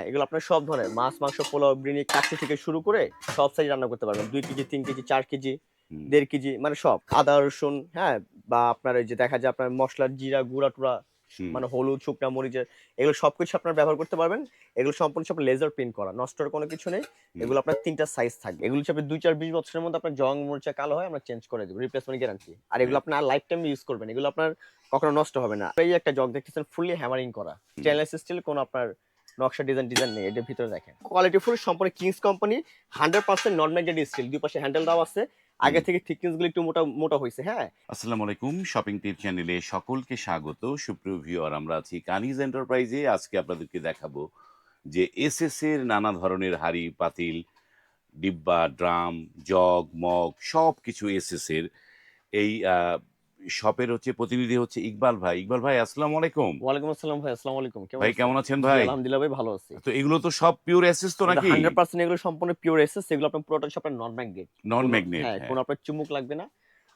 এগুলো আপনার সব ধরনের মাছ, মাংস, পোলাও, বিরিয়ানি, কাচ্চি থেকে শুরু করে সব সাইজ রান্না করতে পারবেন। ২ কেজি, ৩ কেজি, ৪ কেজি, হুম, ১.৫ কেজি মানে সব। আদা, রসুন, হ্যাঁ? বা আপনার ওই যে দেখা যায় আপনার মসলার জিরা, গুঁড়া-টুরা হুম, মানে হলুদ, শুকনা মরিচের এগুলো সবকিছু আপনারা ব্যবহার করতে পারবেন। এগুলো সম্পূর্ণ সব লেজার প্রিন্ট করা। নষ্টর কোনো কিছু নেই। হুম। এগুলো আপনার ৩ টা সাইজ থাকবে। এগুলো হচ্ছে আপনি ২, ৪, ২০ বছরের মধ্যে আপনার জং, মরিচা কালো হয় আমরা চেঞ্জ করে দেব। Replacement guarantee. আর এগুলো হ্যাঁ, আপনার লাইফ টাইম ইউজ করবেন। এগুলো আপনার কখনো নষ্ট হবে না। এই একটা জগ দেখতেছেন ফুললি হ্যামারিং করা। হুম, স্টেনলেস স্টিল কোনো আপনার নকশা ডিজাইন নেই। এটার ভিতরে দেখেন। কোয়ালিটি ফুল সম্পূর্ণ Kings company 100% non magnetic steel. দুই পাশে হ্যান্ডেল দেওয়া আছে। হুম। আগে থেকে থিকনেস গুলো একটু মোটা মোটা হইছে, হ্যাঁ? আসসালামু আলাইকুম। শপিং টিপ চ্যানেলে সকলকে স্বাগত। সুপ্রিয় ভিউয়ার, আমরা আছি কানিজ এন্টারপ্রাইজে। আজকে আপনাদেরকে দেখাবো যে এসএস এর নানা ধরনের হাঁড়ি, পাতিল, ডিব্বা, ড্রাম, জগ, মগ সবকিছু এসএস এর। এই শপের প্রতিনিধি হচ্ছে ইকবাল ভাই। ইকবাল ভাই, আসসালামু আলাইকুম। ওয়ালাইকুম আসসালাম ভাই। আসসালামু আলাইকুম। কেমন ভাই আছেন? কেমন আছেন জি, ভাই? আলহামদুলিল্লাহ ভাই ভালো আছি। তো এগুলো তো সব পিওর এসএস তো এটা নাকি? 100% এগুলো সম্পূর্ণ পিওর এসেস। এগুলো আপনার পুরোটা হচ্ছে আপনার নন ম্যাগনেট। নন কোনো ম্যাগনেট, হ্যাঁ, হ্যাঁ। কোনো আপনার চুম্বক লাগবে না।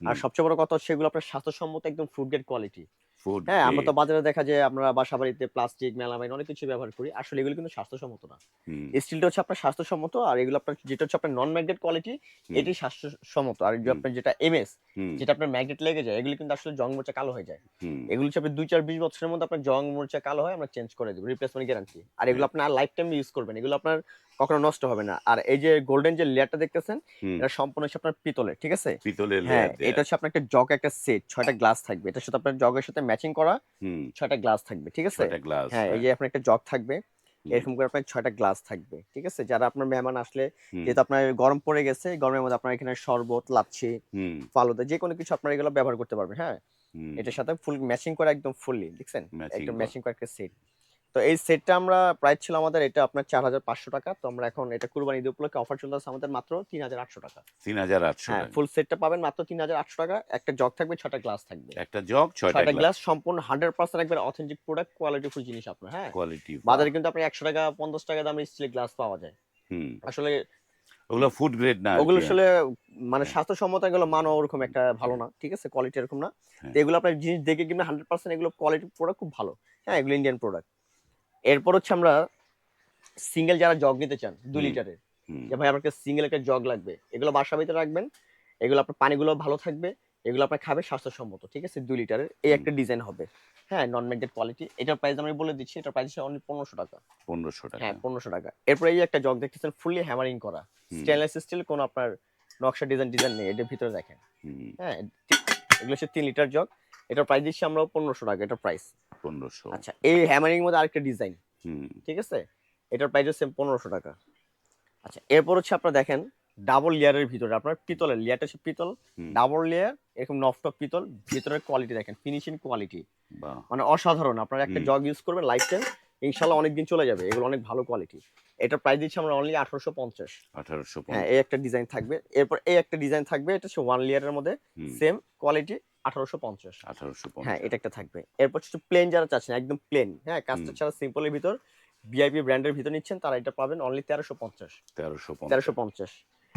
আর হুম, সবচেয়ে বড় কথা হচ্ছে এগুলো আপনার স্বাস্থ্যসম্মত একদম ফুড গ্রেড কোয়ালিটি। ফুড হ্যাঁ, আমরা তো গ্রেড। বাজারে দেখা যায় আমরা বাসাবাড়িতে প্লাস্টিক, মেলামাইন অনেক কিছু ব্যবহার করি। আসলে এগুলো কিন্তু স্বাস্থ্যসম্মত না। হুম, স্টিলটা হচ্ছে আপনার স্বাস্থ্যসম্মত আর এগুলো আপনার যেটা হচ্ছে আপনার নন ম্যাগনেট কোয়ালিটি হুম, এটি স্বাস্থ্যসম্মত। আর এই যে হুম, আপনার যেটা এমএস হুম, যেটা আপনার ম্যাগনেট লেগে যায় এগুলো কিন্তু আসলে জং মোচা কালো হয়ে যায়। হুম, এগুলো হচ্ছে আপনি ২, ৪, ২০ বছরের মধ্যে আপনার জং মোচা কালো হয় আমরা চেঞ্জ করে দেব। Replacement guarantee. আর এগুলো হ্যাঁ, আপনার লাইফ টাইম ইউজ করবেন। এগুলো আপনার কখনো নষ্ট হবে না। আর এই যে গোল্ডেন যে লেয়ারটা দেখতেছেন হুম। এটা সম্পূর্ণ হচ্ছে আপনার পিতলের। ঠিক আছে? পিতলের হ্যাঁ, লেয়ার দেয়া। এটা হচ্ছে আপনার একটা জগ একটা সেট ৬ টা গ্লাস থাকবে। এটার সাথে আপনার জগের সাথে ম্যাচিং করা হুম, ৬ টা গ্লাস থাকবে। ঠিক আছে? ৬ টা গ্লাস, হ্যাঁ, এই হ্যাঁ। যে আপনার একটা জগ থাকবে। হুম, এরকম করে আপনার ৬ টা গ্লাস থাকবে। ঠিক আছে? যারা আপনার মেহমান আসলে হুম, যেহেতু আপনার গরম পড়ে গেছে, গরমের মধ্যে আপনার এখানে শরবত, লাচ্ছি, হুম, ফালুদা যেকোনো কিছু আপনারা এগুলো ব্যবহার করতে পারবেন। হ্যাঁ? হুম, এটার সাথে ফুল ম্যাচিং করা একদম ফুললি দেখছেন? ম্যাচিং একদম করা। ম্যাচিং করা একটা সেট। তো এই সেটটা আমরা প্রাইস ছিল আমাদের এটা আপনার ৳৪,৫০০ তো আমরা এখন এটা কুরবানি ঈদ উপলক্ষে অফার চলতেছে আমাদের মাত্র ৳৩,৮০০ ৳৩,৮০০। হ্যাঁ, ফুল সেটটা পাবেন মাত্র ৳৩,৮০০ একটা জগ থাকবে, ৬ টা গ্লাস থাকবে। একটা জগ, ৬ টা ৬ টা গ্লাস। গ্লাস সম্পূর্ণ 100% একবারে অথেন্টিক প্রোডাক্ট কোয়ালিটিফুল জিনিস আপনার, হ্যাঁ? কোয়ালিটি, বাহ! বাজারে কিন্তু আপনার ৳১০০ ৳৫০ দামের স্টিলের গ্লাস পাওয়া যায়। হুম। আসলে ওগুলো ফুড গ্রেড না ওগুলো আরকি। আসলে মানে হ্যাঁ, স্বাস্থ্যসম্মত এগুলো মানও ওরকম হুম, একটা ভালো হ্যাঁ, না। ঠিক আছে? কোয়ালিটি এরকম না। তো হ্যাঁ। এগুলো আপনার জিনিস দেখে কিনবেন 100% এগুলো কোয়ালিটি প্রোডাক্ট খুব ভালো। হ্যাঁ, এগুলো ইন্ডিয়ান প্রোডাক্ট। এরপর হচ্ছে আমরা সিঙ্গেল যারা জগ নিতে চান ২ হুম, লিটারের, হুম, যে ভাই আমার কাছে সিঙ্গেল একটা জগ লাগবে। এগুলো বাসার ভিতরে রাখবেন। এগুলো আপনার পানিগুলো ভালো থাকবে। এগুলো আপনার খাবে স্বাস্থ্যসম্মত। ঠিক আছে? ২ লিটারের এই হুম। একটা ডিজাইন হবে। হ্যাঁ, নন ম্যাগনেট কোয়ালিটি। এটার প্রাইস আমি বলে দিচ্ছি। এটার প্রাইস হচ্ছে অনলি ৳১৫০০ ৳১৫০০। হ্যাঁ, ৳১৫০০ এরপরে এই একটা জগ দেখতেছেন ফুললি হ্যামারিং করা। হুম, স্টেনলেস স্টিল কোনো আপনার নকশা ডিজাইন নেই। এটার ভিতরে দেখেন। হুম। হ্যাঁ, এগুলো হচ্ছে ৩ লিটার জগ। এটার প্রাইস দিচ্ছি আমরা ৳১৫০০ এটার প্রাইস। ১৫০০। আচ্ছা, এই হ্যামারিং এর মধ্যে আরেকটা ডিজাইন। হুম, ঠিক আছে? এটার প্রাইসও সেম ৳১৫০০ আচ্ছা, এরপর হচ্ছে আপনারা দেখেন ডাবল লেয়ারের ভিতরে আপনার পিতলের লেয়ারটা হচ্ছে পিতল, হুম। ডাবল লেয়ার এরকম নফটপ পিতল, ভিতরের কোয়ালিটি দেখেন, ফিনিশিং কোয়ালিটি বাহ! মানে অসাধারণ। আপনারা একটা হুম। জগ ইউজ করবেন লাইফ টাইম, ইনশাআল্লাহ অনেকদিন চলে যাবে। এগুলো অনেক ভালো কোয়ালিটি। এটার প্রাইস দিচ্ছি আমরা অনলি ৳১৮৫০ হ্যাঁ, এই ১৮৫০। একটা ডিজাইন থাকবে। এরপর এই একটা ডিজাইন থাকবে। এটা হচ্ছে 1 লেয়ারের মধ্যে হুম, সেম কোয়ালিটি ৳১৮৫০ হ্যাঁ, ১৮৫০। এটা একটা থাকবে। এরপর হচ্ছে প্লেন যারা চাচ্ছেন একদম প্লেন, হ্যাঁ, হুম, কাজটা ছাড়া সিম্পল এর ভিতর ভিআইপি ব্র্যান্ডের ভিতর নিচ্ছেন তারা এটা পাবেন অনলি ৳১৩৫০ ১৩৫০। ১৩৫০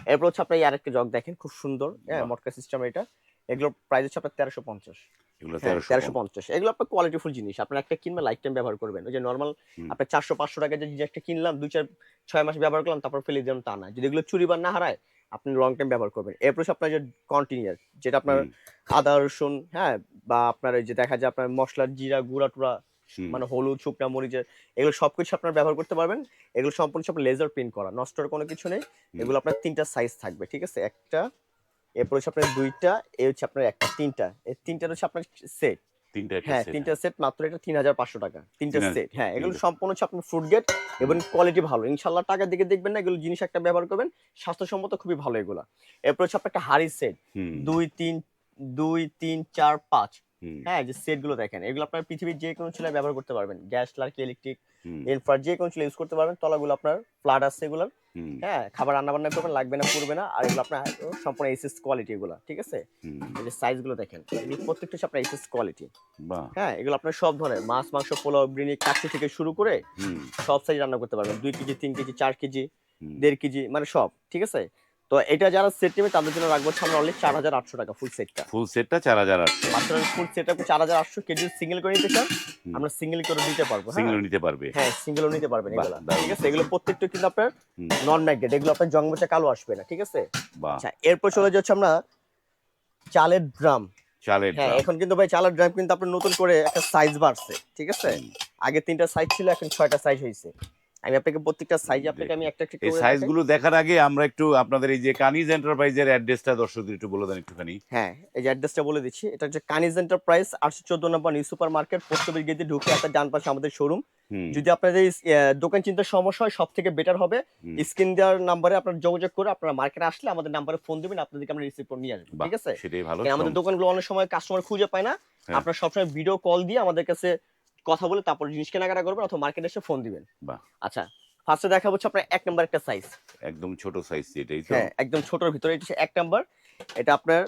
এরপর হচ্ছে আপনার এই আরেকটা জগ দেখেন খুব সুন্দর, হ্যাঁ, বাহ! মটকা সিস্টেম এটা। এগুলোর প্রাইস হচ্ছে আপনার ১৩৫০ এগুলো হ্যাঁ, ১৩৫০। ১৩৫০ এগুলো আপনার কোয়ালিটি ফুল জিনিস। আপনার একটা কিনবেন লাইফ টাইম ব্যবহার করবেন। ওই যে নরমাল হুম, আপনার ৳৪০০-৫০০ যে জিনিস একটা কিনলাম ২, ৪, ৬ মাস ব্যবহার করলাম তারপর ফেলে দিলাম তা না। যদি এগুলো চুরি বা না হারায় আপনি লং টাইম ব্যবহার করবেন। এরপর হচ্ছে আপনার যে কন্টিনিউয়াস যেটা আপনার হুম, আদা, রসুন, হ্যাঁ, বা আপনার ওই যে দেখা যায় আপনার মসলার জিরা, গুঁড়া-টুরা হুম, মানে হলুদ, শুকনা মরিচের এগুলো সবকিছু আপনারা ব্যবহার করতে পারবেন। এগুলো সম্পূর্ণ সব লেজার প্রিন্ট করা। নষ্টর কোনো কিছু নেই। হুম। এগুলো আপনার ৩ টা সাইজ থাকবে। ঠিক আছে? একটা, এরপর হচ্ছে আপনার ২ টা, এই হচ্ছে আপনার একটা, ৩ টা। এই ৩ টার হচ্ছে আপনার সেট। ৩ টা একটা হ্যাঁ, সেট, ৩ টা হ্যাঁ। সেট মাত্র এটা ৳৩,৫০০ ৩ টা ৩ সেট। হ্যাঁ, এগুলো ৩ সম্পূর্ণ হচ্ছে আপনার ফুড গ্রেড এবং হুম, কোয়ালিটি ভালো। ইনশাআল্লাহ টাকার দিকে দেখবেন না, এগুলো জিনিস একটা ব্যবহার করবেন। স্বাস্থ্যসম্মত খুবই ভালো এগুলা। এরপর হচ্ছে আপনার একটা হাঁড়ির সেট। হুম, ২, ৩, ২, ৩, ৪, ৫ হুম, হ্যাঁ, যে সেট গুলো দেখেন। এগুলো আপনার পৃথিবীর যেকোনো চুলায় ব্যবহার করতে পারবেন। গ্যাস, লার্কি, ইলেকট্রিক, হুম, ইনফ্রারেড যেকোনো চুলায় ইউজ করতে পারবেন। তলাগুলো আপনার ফ্ল্যাট আছে এগুলার। হুম, হ্যাঁ, খাবার রান্না-বান্না করবেন লাগবে না, পুড়বে না। আর এগুলো আপনার সম্পূর্ণ এসএস কোয়ালিটি এগুলা। ঠিক আছে? হুম। এই যে সাইজ গুলো দেখেন। এগুলো প্রত্যেকটা হচ্ছে আপনার এসএস কোয়ালিটি। বাহ! হ্যাঁ, এগুলো আপনার সব ধরনের মাছ, মাংস, পোলাও, বিরিয়ানি, কাচ্চি থেকে শুরু করে হুম, সব সাইজ রান্না করতে পারবেন। ২ কেজি, ৩ কেজি, ৪ কেজি, হুম, ১.৫ কেজি মানে সব। ঠিক আছে? তো এটা যারা সেট নেবে তাদের জন্য রাখবো আমরা অনলি 4800 টাকা ফুল সেটটা। ফুল সেটটা 4800। মাত্র ফুল সেট আপনি 4800 কেজি সিঙ্গেল করে নিতে চান হুম। আমরা সিঙ্গেল করে দিতে পারবো। হ্যাঁ সিঙ্গেল নিতে পারবে। হ্যাঁ সিঙ্গেলও নিতে পারবেন বাহ, এগুলো, দারুণ। ঠিক আছে। এগুলো প্রত্যেকটা কিন্তু আপনার হুম। নন ম্যাগনেট, এগুলো আপনার জং মোচা কালো আসবে না, ঠিক আছে। বাহ, আচ্ছা এরপর চলে যাচ্ছে আমরা চালের ড্রাম। চালের হ্যাঁ ড্রাম। এখন কিন্তু ভাই চালের ড্রাম কিন্তু আপনার নতুন করে একটা সাইজ বাড়ছে, ঠিক আছে। হুম। আগে 3টা সাইজ ছিল, এখন 6টা সাইজ হয়েছে। আমি আপনাকে প্রত্যেকটা সাইজ আপনাকে আমি একটা একটা এই করে সাইজগুলো দেখার আগে আমরা একটু আপনাদের এই যে কানিজ এন্টারপ্রাইজের অ্যাড্রেসটা দর্শকদের একটু বলে দেন একটুখানি। হ্যাঁ এই যে অ্যাড্রেসটা বলে দিচ্ছি, এটা হচ্ছে কানিজ এন্টারপ্রাইজ 814 নম্বর new super market, post office গেটে ঢুকে একটা ডান পাশে আমাদের শোরুম। হুম। যদি আপনাদের এই, দোকান চিন্তার সমস্যা হয় সব থেকে বেটার হবে হুম। স্ক্রিন দেওয়ার নাম্বারে আপনার যোগাযোগ করে আপনারা মার্কেটে আসলে আমাদের নাম্বারে ফোন দিবেন, আপনাদেরকে আমরা রিসিভ করে নিয়ে আসবো, বাহ, ঠিক আছে। সেটাই ভালো। আমাদের দোকানগুলো অনেক সময় কাস্টমার খুঁজে পায় না, হ্যাঁ। আপনারা সবসময় ভিডিও কল দিয়ে আমাদের কাছে কথা বলে তারপর জিনিস কেনাকাটা করবেন অথবা মার্কেটে এসে ফোন দিবেন। বাহ, আচ্ছা ফার্স্টে দেখা হচ্ছে আপনার 1 নাম্বার একটা সাইজ। একদম ছোট সাইজ এটাই তো। হ্যাঁ একদম ছোটর ভিতরে এটা হচ্ছে 1 নাম্বার। এটা আপনার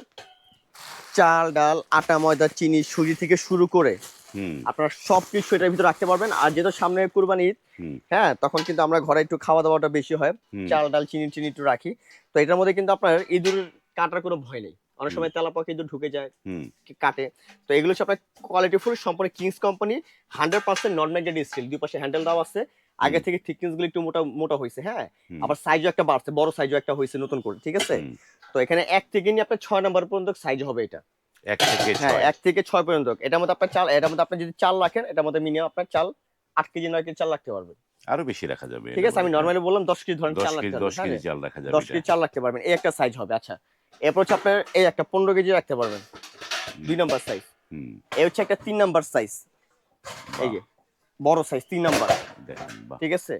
চাল ডাল আটা ময়দা চিনি সুজি থেকে শুরু করে হুম। আপনারা সবকিছু এটার ভিতরে রাখতে পারবেন। আর যেহেতু সামনে কুরবানি ঈদ, হুম। হ্যাঁ তখন কিন্তু আমরা ঘরে একটু খাওয়া দাওয়াটা বেশি হয়, হুম। চাল ডাল চিনি চিনি একটু রাখি। তো এটার মধ্যে কিন্তু আপনার ইঁদুর কাটার কোনো ভয় নেই, অনেক সময় তেলাপোকা ইঁদুর ঢুকে যায় হুম। কাটে। তো এগুলো হচ্ছে আপনার কোয়ালিটি ফুল সম্পূর্ণ Kings company 100% non magnet steel, দুই পাশে হ্যান্ডেল দেওয়া আছে। আগে থেকে থিকনেস গুলো একটু মোটা মোটা হয়েছে, হ্যাঁ হুম। আবার সাইজও একটা বাড়ছে, বড় সাইজও একটা হয়েছে নতুন করে, ঠিক আছে। হুম। তো এখানে 1 থেকে নিয়ে আপনার 6 নাম্বার পর্যন্ত সাইজ হবে এটা। 1 থেকে হ্যাঁ 6। 1 থেকে 6 পর্যন্ত। এটার মধ্যে আপনার চাল, এটার মধ্যে আপনি যদি চাল রাখেন এটার মধ্যে মিনিমাম আপনার চাল 8 কেজি 9 কেজি চাল রাখতে পারবেন, আরো বেশি রাখা যাবে। ঠিক আছে। আমি নরমালি বললাম 10 কেজি ধরেন 10 চাল রাখতে কেজি পারবেন, 10 কেজি হ্যাঁ চাল রাখা যাবে 10 এটা। কেজি চাল রাখতে পারবেন, এই একটা সাইজ হবে। আচ্ছা এরপর হচ্ছে আপনার এই একটা 15 কেজি রাখতে পারবেন, 2 নাম্বার সাইজ। হুম। এই হচ্ছে একটা 3 নাম্বার সাইজ, এই যে বড় সাইজ 3 নাম্বার, দেখেন, বাহ, ঠিক আছে।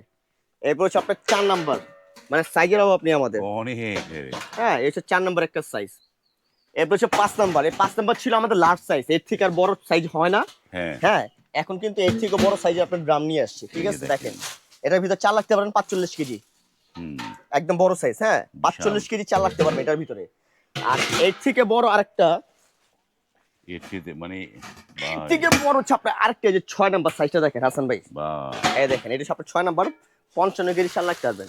এরপর হচ্ছে আপনার 4 নাম্বার, মানে সাইজের অভাব নেই আমাদের, অনেক। হ্যাঁ এই হচ্ছে 4 নাম্বার একটা সাইজ। এরপর হচ্ছে 5 নাম্বার, এই 5 নাম্বার ছিল আমাদের লার্জ সাইজ, এর থেকে আর বড় সাইজ হয় না, হ্যাঁ। হ্যাঁ এখন কিন্তু এর থেকে বড় সাইজের আপনার ড্রাম নিয়ে আসছে, ঠিক এই যে আছে। দেখেন এটার ভিতরে চাল রাখতে পারেন 45 কেজি, হুম। একদম বড় সাইজ, হ্যাঁ 45 কেজি চাল রাখতে পারবেন এটার ভিতরে। আর এর থেকে বড় আরেকটা, এর থেকে মানে এর ভাই, থেকে বড় হচ্ছে আপনার আরেকটা, যে 6 নাম্বার সাইজটা দেখেন হাসান ভাই, বাহ, এই দেখেন এটা হচ্ছে আপনার 6 নাম্বার 55 কেজি চাল রাখতে পারবেন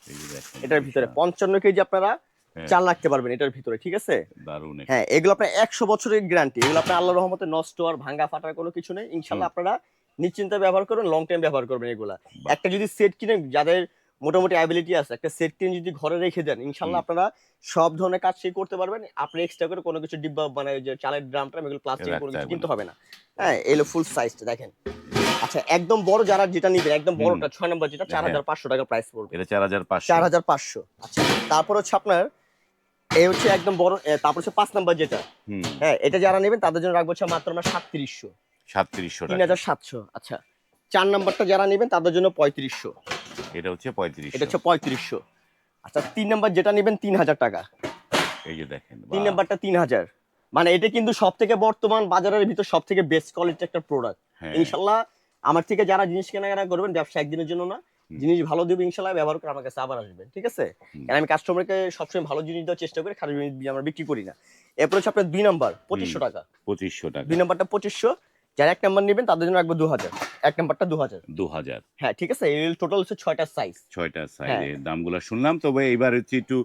এই যে দেখেন, এটার ভিতরে, বিশাল। 55 কেজি আপনারা হ্যাঁ। চাল রাখতে পারবেন এটার ভিতরে, ঠিক আছে। দারুণ একটা। হ্যাঁ এগুলো আপনার 100 বছরের গ্যারান্টি, এগুলো আপনার আল্লাহর রহমতে নষ্ট আর ভাঙা ফাটার কোনো কিছু নেই ইনশাআল্লাহ। আপনারা নিশ্চিন্তে ব্যবহার করবেন, লং টাইম ব্যবহার করবেন এগুলা। বাহ। একটা যদি সেট কিনে, যাদের মোটামুটি অ্যাবিলিটি আছে, একটা সেট কিনে যদি ঘরে রেখে দেন ইনশাআল্লাহ আপনারা সব ধরনের কাজ সেই করতে পারবেন। আপনি এক্সট্রা করে কোনো কিছু ডিব্বা মানে যে চালের ড্রামটা এগুলো প্লাস্টিক কোনো রাখতে কিছু হবে কিনতে না। হবে না, হ্যাঁ এলো ফুল সাইজটা দেখেন। আচ্ছা একদম বড় যারা যেটা নিবেন একদম বড়টা 6 নাম্বার যেটা 4500 টাকা প্রাইস পড়বে, এটা 4500। 4500। আচ্ছা তারপর হচ্ছে আপনার এই হচ্ছে একদম বড়, তারপর হচ্ছে 5 নাম্বার যেটা, হুম। হ্যাঁ এটা যারা নেবেন তাদের জন্য রাখবো হচ্ছে মাত্র আমরা 3700, 3700 টাকা। 3700। আচ্ছা 4 নাম্বারটা যারা নেবেন তাদের জন্য 3500, এটা হচ্ছে 3500। এটা হচ্ছে 3500। আচ্ছা 3 নাম্বার যেটা নেবেন 3000 টাকা, এই যে দেখেন, 3 বাহ, নাম্বারটা 3000। মানে এটা কিন্তু সব থেকে বর্তমান বাজারের ভিতর সব থেকে বেস্ট কোয়ালিটির একটা প্রোডাক্ট হ্যাঁ। ইনশাল্লাহ। আমার থেকে যারা জিনিস কেনাকাটা করবেন ব্যবসা একদিনের জন্য না, জিনিস ভালো দেবে ইনশাল্লাহ, ব্যবহার করে আমার কাছে আবার আসবেন, ঠিক আছে। কারণ আমি কাস্টমারকে সবসময় ভালো জিনিস দেওয়ার চেষ্টা করি, খারাপ জিনিস দিয়ে আমরা বিক্রি করি না। এরপর হচ্ছে আপনার 2 নাম্বার 2500 টাকা, 2500 টাকা। 2 নাম্বারটা 2500। যারা 1 নাম্বার নেবেন তাদের জন্য রাখবো 2000, 1 নাম্বারটা 2000। 2000। হ্যাঁ ঠিক আছে, এই টোটাল হচ্ছে 6টা সাইজ। 6টা হ্যাঁ। সাইজের দামগুলো শুনলাম। তবে এবার হচ্ছে একটু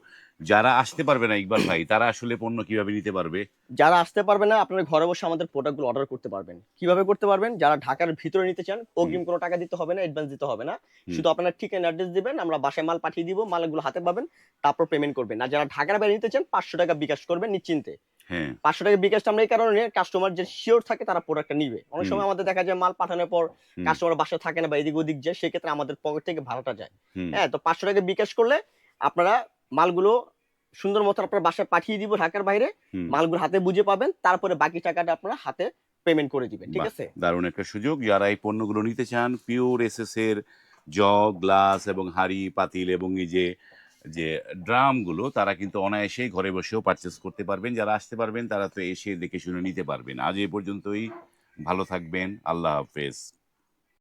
যারা আসতে পারবে না ইকবাল ভাই, তারা আসলে পণ্য কিভাবে নিতে পারবে? যারা আসতে পারবে না আপনারা ঘরে বসে আমাদের প্রোডাক্টগুলো অর্ডার করতে পারবেন। কিভাবে করতে পারবেন? যারা ঢাকার ভিতরে নিতে চান অগ্রিম কোনো টাকা দিতে হবে না, অ্যাডভান্স দিতে হবে না, শুধু আপনার ঠিকানা অ্যাড্রেস দিবেন, আমরা বাসায় মাল পাঠিয়ে দিব, মালগুলো হাতে পাবেন, তারপর পেমেন্ট করবেন। আর যারা ঢাকার বাইরে নিতে চান 500 টাকা বিকাশ করবেন নিশ্চিন্তে। হ্যাঁ। 500 টাকা বিকাশটা আমরা এই কারণে, কাস্টমার যে শিওর থাকে তারা প্রোডাক্টটা নিবে। অনেক সময় আমাদের দেখা যায় মাল পাঠানোর পর কাস্টমার বাসায় থাকে না বা এদিক ওদিক যায়, সেক্ষেত্রে আমাদের পকেট থেকে ভাড়াটা যায়। হ্যাঁ তো 500 টাকা বিকাশ করলে আপনারা মালগুলো সুন্দর মতো আপনার বাসায় পাঠিয়ে দিব ঢাকার বাইরে, মালগুলো হাতে বুঝে পাবেন, তারপরে বাকি টাকাটা আপনারা হাতে পেমেন্ট করে দিবেন, ঠিক আছে। দারুণ একটা সুযোগ। যারা এই পণ্যগুলো নিতে চান, পিওর এসএস এর জগ গ্লাস এবং হাড়ি পাতিল এবং এই যে যে ড্রামগুলো, তারা কিন্তু অনায়াসেই ঘরে বসেও পারচেস করতে পারবেন। যারা আসতে পারবেন তারা তো এসে দেখে শুনে নিতে পারবেন। আজ এই পর্যন্তই, ভালো থাকবেন, আল্লাহ হাফেজ।